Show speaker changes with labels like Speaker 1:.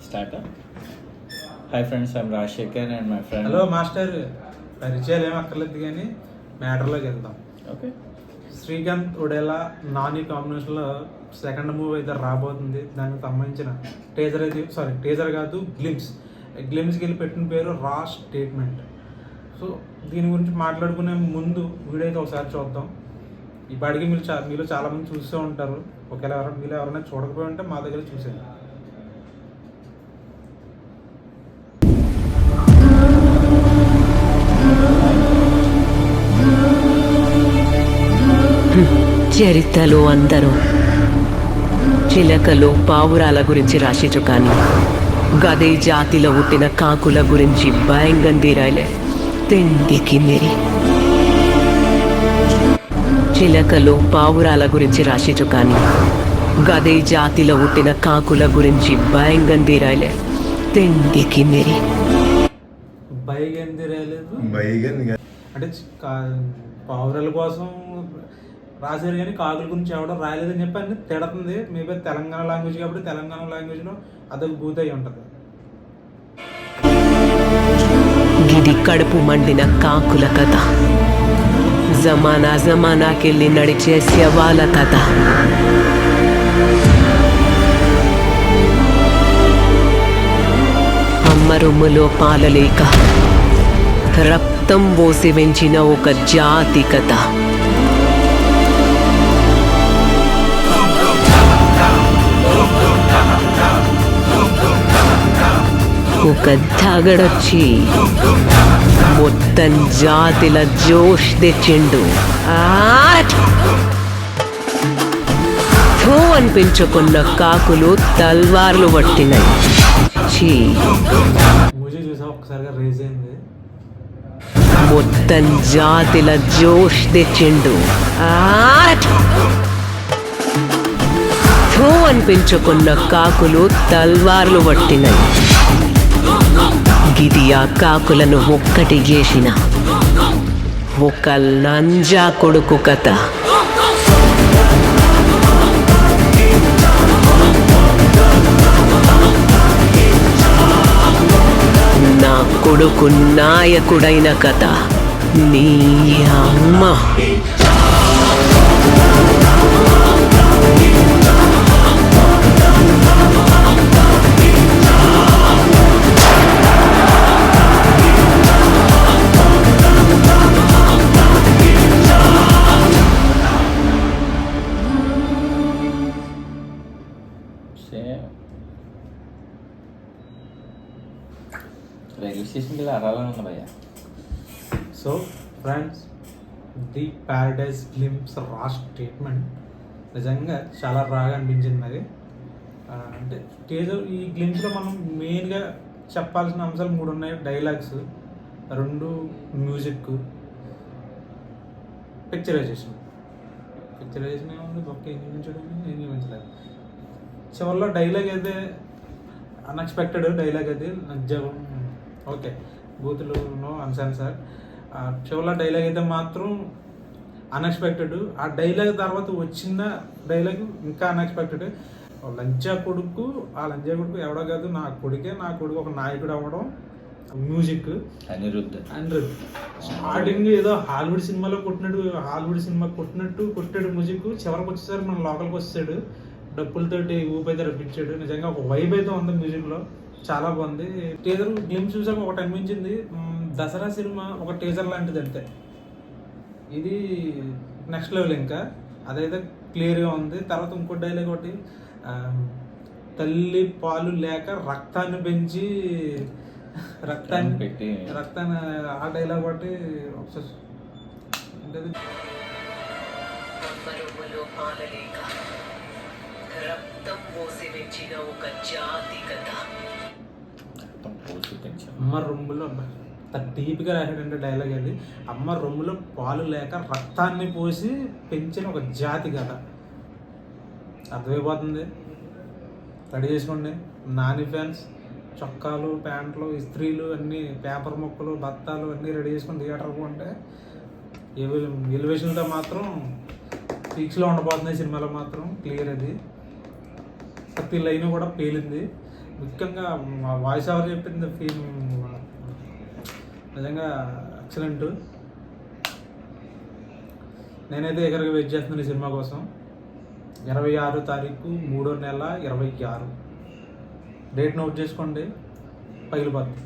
Speaker 1: Start. Hi friends, I'm Rajshekhar and my friend.
Speaker 2: Hello master, పరిచయాలు ఏం అక్కర్లేదు కానీ మ్యాటర్లోకి వెళ్తాం.
Speaker 1: ఓకే.
Speaker 2: శ్రీకాంత్ ఒడేలా నాని కాంబినేషన్లో సెకండ్ మూవీ అయితే రాబోతుంది. దానికి సంబంధించిన టీజర్ కాదు, గ్లిమ్స్కి వెళ్ళి పెట్టిన పేరు రా స్టేట్మెంట్. సో దీని గురించి మాట్లాడుకునే ముందు వీడియో అయితే ఒకసారి చూద్దాం. ఈ పాటికి మీలో చాలామంది చూస్తూ ఉంటారు. ఒకవేళ మీరు ఎవరైనా చూడకపోయి ఉంటే మా దగ్గర చూసేది.
Speaker 3: చరిత్రలో అందరూ చిలకలు పావురాల గురించి రాసిచు కానీ గదే జాతిలో పుట్టిన కాకుల గురించి భయంగా తీరాలే తిండికి మెరి. చిలకలు పావురాల గురించి రాసిచు కానీ గదే జాతిలో పుట్టిన కాకుల గురించి భయంగా తీరాలే తిండికి మెరి.
Speaker 2: అంటే పావురాల కోసం రాశారు కానీ కాకుల గురించి ఎవడో రాయలేదని చెప్పి అన్ని తిడుతుంది. మేబీ తెలంగాణ లాంగ్వేజ్ కాబట్టి తెలంగాణ లాంగ్వేజ్లో అదొక బూత్ అయి ఉంటుంది.
Speaker 3: గిది కడుపు మండిన కాకుల కథ, జమానాకెళ్ళి నడిచే శవాల కథ. అమ్మ రొమ్ములో పాలలేక రక్తం పోసి పెంచిన ఒక జాతి కథ. ఒక దగడొచ్చి మొత్తం జాతిల జోష్ తెచ్చిండు. థూ అనిపించుకున్న కాకులు తల్వార్లు పట్టినాయి.
Speaker 2: మ్యూజిక్ చూసా ఒకసారిగా రేజ్ అయింది.
Speaker 3: మొత్తం జాతిల జోష్ తెచ్చిండు. థూ అనిపించుకున్న కాకులు తల్వార్లు పట్టినాయి. గిది ఆ కాకులను ఒక్కటి చేసిన ఒక లంజా కొడుకు కథ. నా కొడుకు నాయకుడైన కథ. నీ అమ్మ
Speaker 1: రైల్వే స్టేషన్కి వెళ్ళి అరాలని ఉంది భయ్య.
Speaker 2: So friends, the Paradise glimpse రా స్టేట్మెంట్ నిజంగా చాలా రాగా అనిపించింది అది. అంటే టీజర్ ఈ గ్లిమ్స్లో మనం మెయిన్గా చెప్పాల్సిన అంశాలు 3 ఉన్నాయి. డైలాగ్స్ 2, మ్యూజిక్, పిక్చరైజేషన్ ఏముంది, గొప్ప ఏం చూపించలేదు. చివరిలో డైలాగ్ అయితే అన్ఎక్స్పెక్టెడ్ డైలాగ్ అది. ఓకే, బూతులు నో అన్సెన్సర్. చివరిలో డైలాగ్ అయితే మాత్రం అన్ఎక్స్పెక్టెడ్. ఆ డైలాగ్ తర్వాత వచ్చిన డైలాగ్ ఇంకా అన్ఎక్స్పెక్టెడ్. లంజా కొడుకు ఎవడో కాదు, నా కొడుకు ఒక నాయకుడు అవ్వడం. మ్యూజిక్
Speaker 1: అనిరుద్ధ్
Speaker 2: స్టార్టింగ్ ఏదో హాలీవుడ్ సినిమాలో కొట్టినట్టు కొట్టాడు మ్యూజిక్. చివరికి వచ్చేసరికి మన లోకల్కి వచ్చాడు, డప్పులతోటి ఊపైతే రప్పించాడు. నిజంగా ఒక వైబ్ అయితే ఉంది మ్యూజిక్లో, చాలా బాగుంది. టీజర్ గ్లిమ్స్ చూసాక ఒకటి అనిపించింది, దసరా సినిమా ఒక టీజర్ లాంటిది అంతే. ఇది నెక్స్ట్ లెవెల్. ఇంకా అదైతే క్లియర్గా ఉంది. తర్వాత ఇంకో డైలాగ్ ఒకటి, తల్లి పాలు లేక రక్తాన్ని పెంచి రక్తాన్ని ఆ డైలాగ్ ఒకటి ఒకసారి అంటే అమ్మ రొమ్ములో డీప్గా రాశాడంటే డైలాగ్ అది. అమ్మ రొమ్ములో పాలు లేక రక్తాన్ని పోసి పెంచిన ఒక జాతి కథ. అర్థమైపోతుంది, రెడీ చేసుకోండి. నాని ఫ్యాన్స్ చొక్కాలు, ప్యాంట్లు, ఇస్త్రీలు అన్నీ, పేపర్ ముక్కలు, బత్తాలు అన్నీ రెడీ చేసుకొని థియేటర్కు అంటే ఎలివేషన్తో మాత్రం పీక్స్లో ఉండబోతున్నాయి సినిమాలో మాత్రం. క్లియర్ అది. ప్రతి లైన్ కూడా పేలింది. ముఖ్యంగా వాయిస్ ఓవర్ చెప్పింది ఫీల్ నిజంగా ఎక్సలెంట్. నేనైతే ఎగరగా వెయిట్ చేస్తున్నాను ఈ సినిమా కోసం. 26 తారీఖు 3వ నెల 26 డేట్ నోట్ చేసుకోండి, పగిలిపోద్ది.